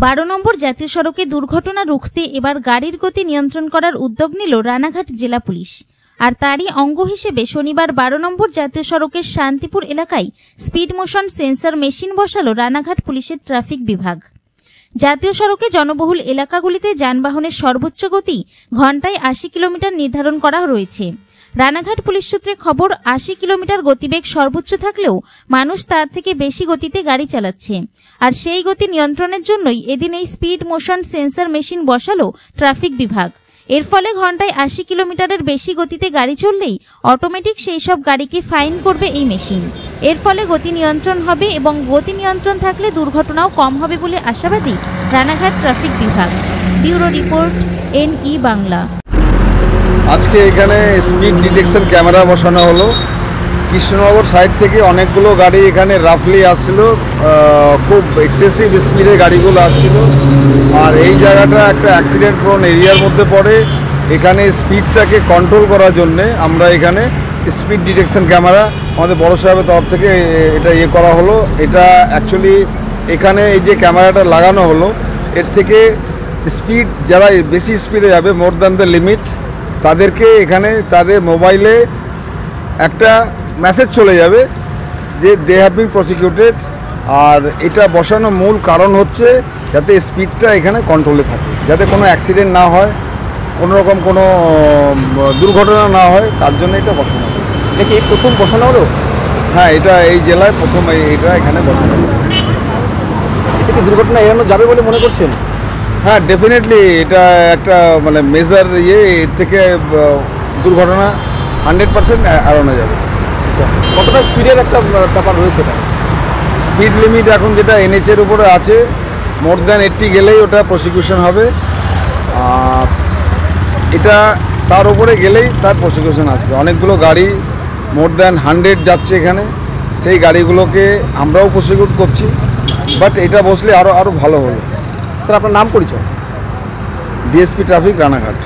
12 নম্বর জাতীয় সড়কে দুর্ঘটনা রুখতে এবার গাড়ির গতি নিয়ন্ত্রণ করার উদ্যোগ নিল রানাঘাট জেলা পুলিশ। আর তারই অঙ্গ হিসেবে শনিবার 12 নম্বর জাতীয় সড়কের শান্তিপুর এলাকায় স্পিড মোশন সেন্সর মেশিন বসালো রানাঘাট পুলিশের ট্রাফিক বিভাগ। জাতীয় সড়কে জনবহুল এলাকাগুলিতে যানবাহনের সর্বোচ্চ গতি ঘন্টায় 80 কিলোমিটার নির্ধারণ করা রয়েছে। রানাঘাট পুলিশ সূত্রে খবর, 80 কিলোমিটার গতিবেগ সর্বোচ্চ থাকলেও মানুষ তার থেকে বেশি গতিতে গাড়ি চালাচ্ছে। আর সেই গতি নিয়ন্ত্রণের জন্যই এদিন এই স্পিড মোশন সেন্সর মেশিন বসালো ট্রাফিক বিভাগ। এর ফলে ঘন্টায় 80 কিলোমিটারের বেশি গতিতে গাড়ি চললেই অটোমেটিক সেই সব গাড়িকে ফাইন করবে এই মেশিন। এর ফলে গতি নিয়ন্ত্রণ হবে এবং গতি নিয়ন্ত্রণ থাকলে দুর্ঘটনাও কম হবে বলে আশাবাদী রানাঘাট ট্রাফিক বিভাগ। Bureau report, NE Bangla. আজকে এখানে স্পিড ডিটেকশন ক্যামেরা বসানো হলো। কৃষ্ণনগর সাইড থেকে অনেকগুলো গাড়ি এখানে রাফলি আসছিল, খুব এক্সেসিভ স্পিডে গাড়িগুলো আসছিল। আর এই জায়গাটা একটা অ্যাক্সিডেন্ট প্রোন এরিয়ার মধ্যে পড়ে। এখানে স্পিডটাকে কন্ট্রোল করার জন্যে আমরা এখানে স্পিড ডিটেকশন ক্যামেরা আমাদের বড় সাহেবের তরফ থেকে এটা করা হলো। এটা অ্যাকচুয়ালি এখানে এই যে ক্যামেরাটা লাগানো হলো, এর থেকে স্পিড যারা বেশি স্পিডে যাবে, মোর দ্যান দ্য লিমিট, তাদেরকে এখানে তাদের মোবাইলে একটা মেসেজ চলে যাবে যে দে হ্যাভ বিন প্রসিকিউটেড। আর এটা বসানোর মূল কারণ হচ্ছে যাতে স্পিডটা এখানে কন্ট্রোলে থাকে, যাতে কোনো অ্যাক্সিডেন্ট না হয়, কোনো রকম কোনো দুর্ঘটনা না হয়, তার জন্য এটা বসানো হলো। এটা কি প্রথম বসানো হলো? হ্যাঁ, এটা এই জেলায় প্রথম এটা এখানে বসানো হলো। এ থেকে দুর্ঘটনা এড়ানো যাবে বলে মনে করছেন? হ্যাঁ, ডেফিনেটলি এটা একটা মানে মেজার এর থেকে দুর্ঘটনা 100% এড়ানো যাবে। আচ্ছা, কতটা স্পিডের একটা ব্যাপার রয়েছে? এটা স্পিড লিমিট এখন যেটা NH-এর উপরে আছে, মোর দ্যান 80 গেলেই ওটা প্রসিকিউশন হবে। এটা তার উপরে গেলেই তার প্রসিকিউশন আসবে। অনেকগুলো গাড়ি মোর দ্যান 100 যাচ্ছে এখানে, সেই গাড়িগুলোকে আমরাও প্রসিকিউট করছি। বাট এটা বসলে আরও ভালো হলো। স্যার, আপনার নাম পরিচয়? DSP traffic Ranaghat.